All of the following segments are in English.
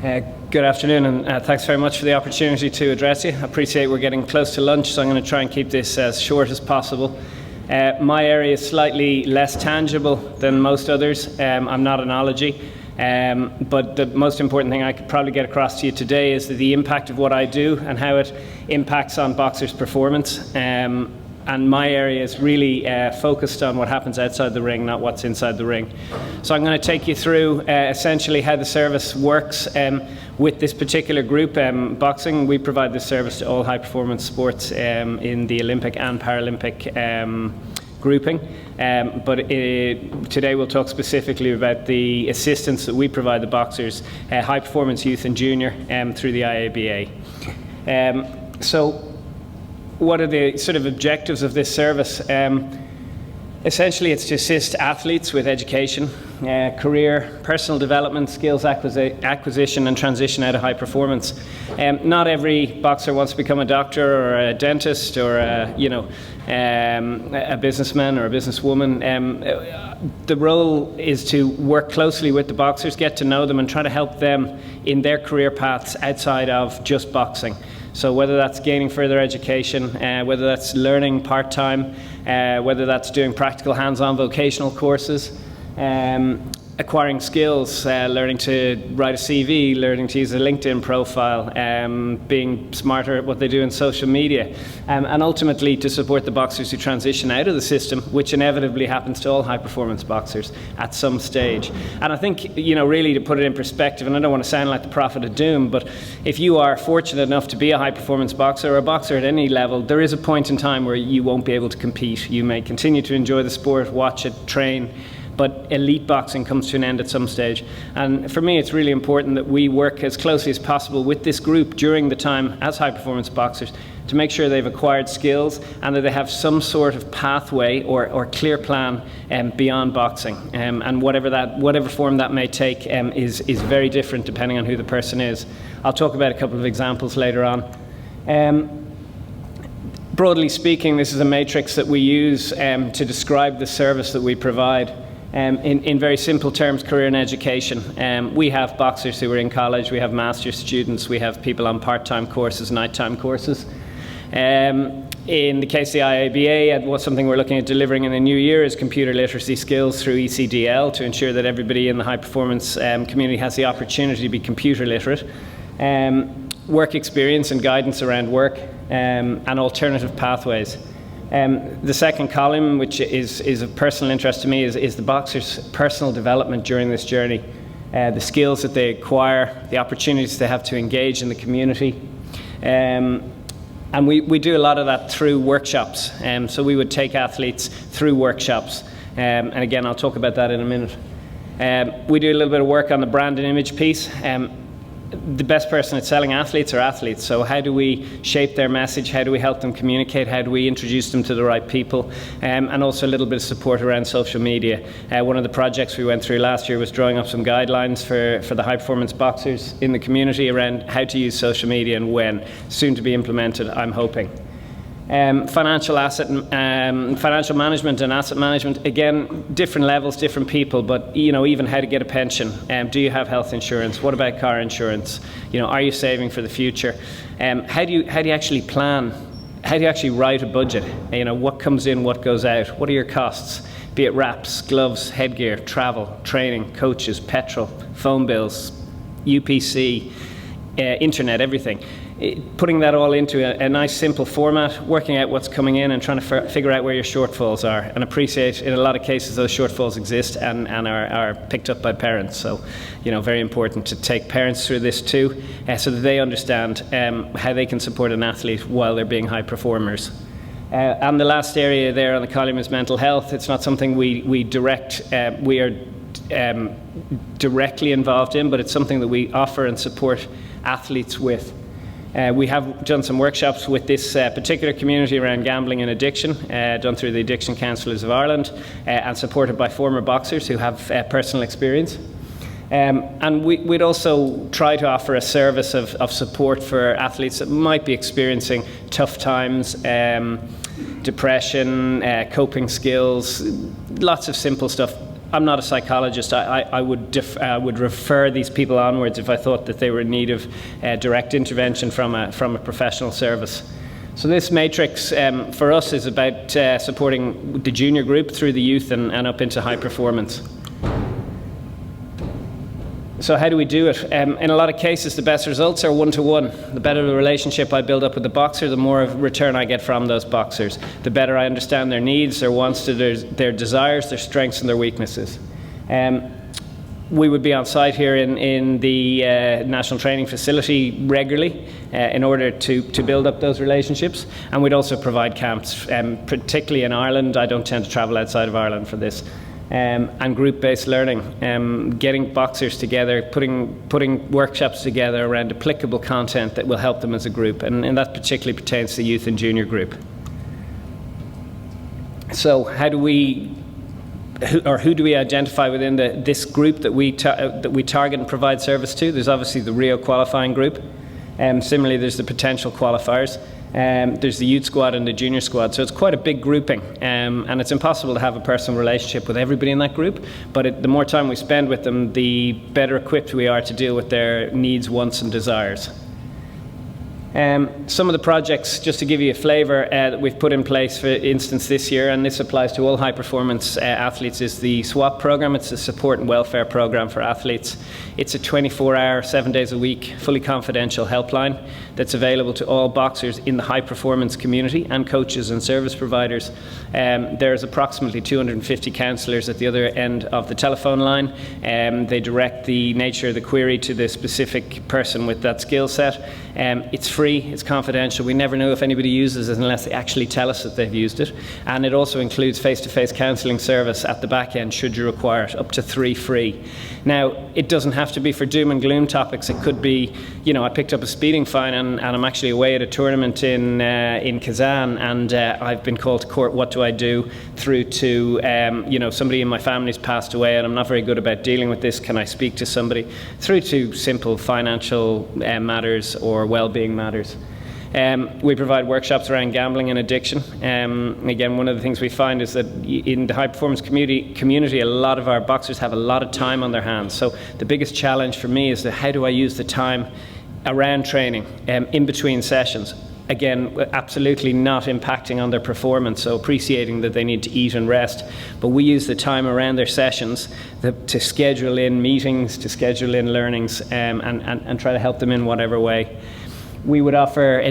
Good afternoon, and thanks very much for the opportunity to address you. I appreciate we're getting close to lunch, so I'm going to try and keep this as short as possible. My area is slightly less tangible than most others. I'm not an ology, but the most important thing I could probably get across to you today is the impact of what I do and how it impacts on boxers' performance. And my area is really focused on what happens outside the ring, not what's inside the ring. So I'm going to take you through essentially how the service works with this particular group. Boxing, we provide this service to all high-performance sports in the Olympic and Paralympic grouping. Today we'll talk specifically about the assistance that we provide the boxers, high-performance youth and junior, through the IABA. What are the sort of objectives of this service? Essentially, it's to assist athletes with education, career, personal development, skills acquisition and transition out of high performance. Not every boxer wants to become a doctor or a dentist or a businessman or a businesswoman. The role is to work closely with the boxers, get to know them and try to help them in their career paths outside of just boxing. So whether that's gaining further education, whether that's learning part-time, whether that's doing practical hands-on vocational courses, acquiring skills, learning to write a CV, learning to use a LinkedIn profile, being smarter at what they do in social media, and ultimately to support the boxers who transition out of the system, which inevitably happens to all high-performance boxers at some stage. And I think, really to put it in perspective, and I don't want to sound like the prophet of doom, but if you are fortunate enough to be a high-performance boxer or a boxer at any level, there is a point in time where you won't be able to compete. You may continue to enjoy the sport, watch it, train, but elite boxing comes to an end at some stage. And for me, it's really important that we work as closely as possible with this group during the time as high-performance boxers to make sure they've acquired skills and that they have some sort of pathway or clear plan beyond boxing. And whatever form that may take is very different depending on who the person is. I'll talk about a couple of examples later on. Broadly speaking, this is a matrix that we use to describe the service that we provide. In very simple terms, career and education. We have boxers who are in college, we have master's students, we have people on part-time courses, night-time courses. In the case of the IABA, something we're looking at delivering in the new year is computer literacy skills through ECDL to ensure that everybody in the high-performance community has the opportunity to be computer literate. Work experience and guidance around work, and alternative pathways. The second column, which is of personal interest to me, is the boxer's personal development during this journey. The skills that they acquire, the opportunities they have to engage in the community. And we do a lot of that through workshops. So we would take athletes through workshops. And again, I'll talk about that in a minute. We do a little bit of work on the brand and image piece. The best person at selling athletes are athletes. So how do we shape their message? How do we help them communicate? How do we introduce them to the right people? And also a little bit of support around social media. One of the projects we went through last year was drawing up some guidelines for the high-performance boxers in the community around how to use social media and when. Soon to be implemented, I'm hoping. Financial management and asset management, again, different levels, different people, but even how to get a pension. Do you have health insurance? What about car insurance? Are you saving for the future? How do you actually plan? How do you actually write a budget? What comes in, what goes out? What are your costs? Be it wraps, gloves, headgear, travel, training, coaches, petrol, phone bills, UPC, internet, everything. Putting that all into a nice simple format, working out what's coming in and trying to figure out where your shortfalls are, and appreciate in a lot of cases those shortfalls exist and are picked up by parents. So very important to take parents through this too, so that they understand how they can support an athlete while they're being high performers. And the last area there on the column is mental health. It's not something we are directly involved in, but it's something that we offer and support athletes with. We have done some workshops with this particular community around gambling and addiction, done through the Addiction Counsellors of Ireland, and supported by former boxers who have personal experience. And we'd also try to offer a service of support for athletes that might be experiencing tough times, depression, coping skills, lots of simple stuff. I'm not a psychologist. I would refer these people onwards if I thought that they were in need of direct intervention from a professional service. So this matrix for us is about supporting the junior group through the youth and up into high performance. So how do we do it? In a lot of cases, the best results are one-to-one. The better the relationship I build up with the boxer, the more return I get from those boxers. The better I understand their needs, their wants, their desires, their strengths and their weaknesses. We would be on site here in the National Training Facility regularly in order to build up those relationships. And we'd also provide camps, particularly in Ireland. I don't tend to travel outside of Ireland for this. And group-based learning, getting boxers together, putting workshops together around applicable content that will help them as a group, and that particularly pertains to the youth and junior group. So how do we, who do we identify within this group that we target and provide service to? There's obviously the Rio qualifying group. Similarly, there's the potential qualifiers. There's the youth squad and the junior squad, so it's quite a big grouping, and it's impossible to have a personal relationship with everybody in that group, but the more time we spend with them, the better equipped we are to deal with their needs, wants and desires. Some of the projects, just to give you a flavour, that we've put in place, for instance, this year, and this applies to all high performance athletes, is the SWAP programme. It's a support and welfare programme for athletes. It's a 24-hour, 7 days a week, fully confidential helpline that's available to all boxers in the high performance community and coaches and service providers. There's approximately 250 counsellors at the other end of the telephone line. They direct the nature of the query to the specific person with that skill set. It's free, it's confidential. We never know if anybody uses it unless they actually tell us that they've used it. And it also includes face-to-face counselling service at the back end should you require it, up to 3 free. Now, it doesn't have to be for doom and gloom topics. It could be, you know, I picked up a speeding fine and I'm actually away at a tournament in Kazan, and I've been called to court. What do I do? Through to, you know, somebody in my family's passed away and I'm not very good about dealing with this. Can I speak to somebody? Through to simple financial matters or well-being matters. We provide workshops around gambling and addiction. Again, one of the things we find is that in the high performance community, a lot of our boxers have a lot of time on their hands. So the biggest challenge for me is that how do I use the time around training, in between sessions? Again, absolutely not impacting on their performance, so appreciating that they need to eat and rest. But we use the time around their sessions to schedule in meetings, to schedule in learnings, and try to help them in whatever way. We would offer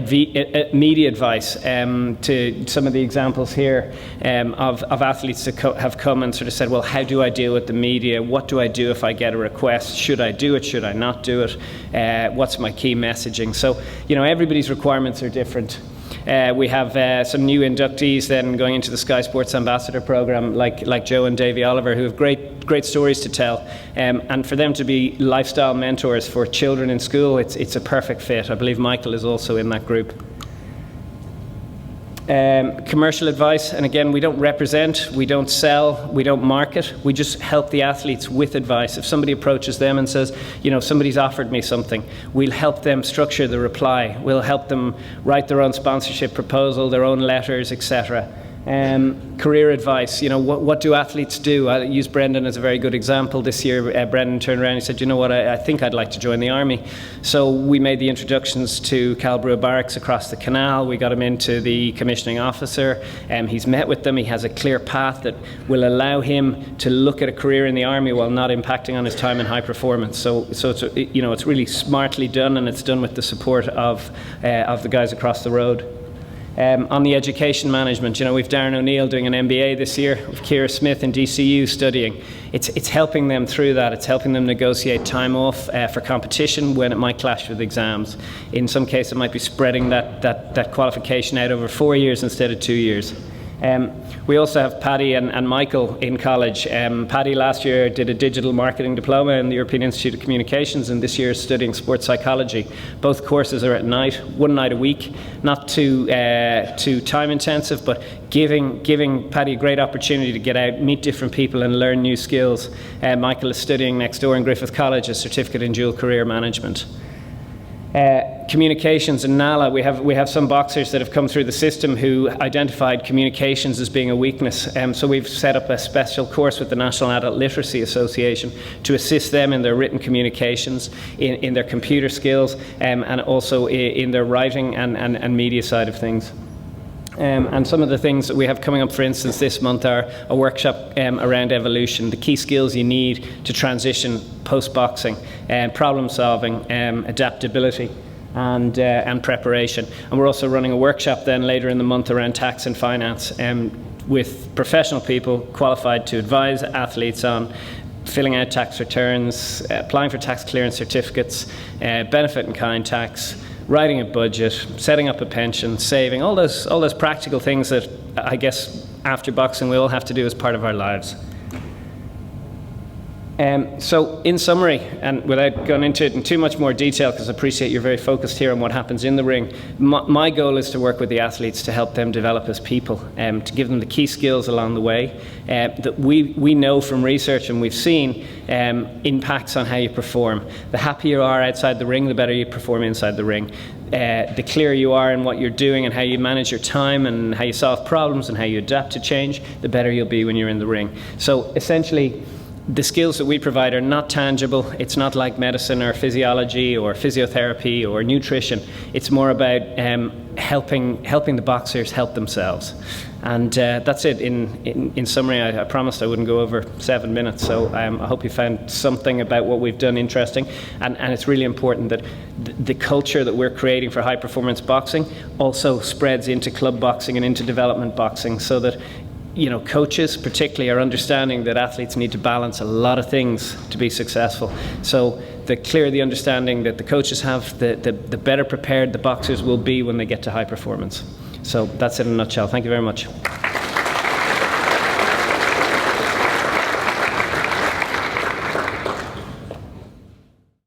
media advice to some of the examples here of athletes that have come and sort of said, well, how do I deal with the media? What do I do if I get a request? Should I do it? Should I not do it? What's my key messaging? So, you know, everybody's requirements are different. We have some new inductees then going into the Sky Sports Ambassador Programme, like Joe and Davey Oliver, who have great stories to tell. And for them to be lifestyle mentors for children in school, it's a perfect fit. I believe Michael is also in that group. Commercial advice, and again, we don't represent, we don't sell, we don't market, we just help the athletes with advice. If somebody approaches them and says, you know, somebody's offered me something, we'll help them structure the reply, we'll help them write their own sponsorship proposal, their own letters, etc. Career advice, you know, what do athletes do? I use Brendan as a very good example. This year, Brendan turned around and said, you know what, I think I'd like to join the army. So we made the introductions to Calbrew Barracks across the canal. We got him into the commissioning officer. He's met with them. He has a clear path that will allow him to look at a career in the army while not impacting on his time in high performance. So it's, you know, it's really smartly done, and it's done with the support of the guys across the road. On the education management, you know, we've Darren O'Neill doing an MBA this year, with Ciara Smith in DCU studying. It's helping them through that. It's helping them negotiate time off for competition when it might clash with exams. In some cases, it might be spreading that qualification out over 4 years instead of 2 years. We also have Paddy and Michael in college. Paddy last year did a digital marketing diploma in the European Institute of Communications, and this year is studying sports psychology. Both courses are at night, 1 night a week, not too time intensive, but giving Paddy a great opportunity to get out, meet different people and learn new skills. Michael is studying next door in Griffith College a certificate in dual career management. Communications in NALA, we have some boxers that have come through the system who identified communications as being a weakness. So we've set up a special course with the National Adult Literacy Association to assist them in their written communications, in their computer skills, and also in their writing and media side of things. And some of the things that we have coming up, for instance, this month are a workshop around evolution, the key skills you need to transition post-boxing, problem solving, adaptability, and preparation. And we're also running a workshop then later in the month around tax and finance with professional people qualified to advise athletes on filling out tax returns, applying for tax clearance certificates, benefit in kind tax, writing a budget, setting up a pension, saving, all those practical things that I guess after boxing we all have to do as part of our lives. So in summary, and without going into it in too much more detail, because I appreciate you're very focused here on what happens in the ring, my goal is to work with the athletes to help them develop as people, to give them the key skills along the way that we know from research and we've seen impacts on how you perform. The happier you are outside the ring, the better you perform inside the ring. The clearer you are in what you're doing and how you manage your time and how you solve problems and how you adapt to change, the better you'll be when you're in the ring. So essentially, the skills that we provide are not tangible. It's not like medicine or physiology or physiotherapy or nutrition. It's more about helping the boxers help themselves. And that's it. In summary, I promised I wouldn't go over 7 minutes, so I hope you found something about what we've done interesting. And it's really important that the culture that we're creating for high-performance boxing also spreads into club boxing and into development boxing, so that coaches particularly are understanding that athletes need to balance a lot of things to be successful. So the clearer the understanding that the coaches have, the better prepared the boxers will be when they get to high performance. So that's it in a nutshell. Thank you very much.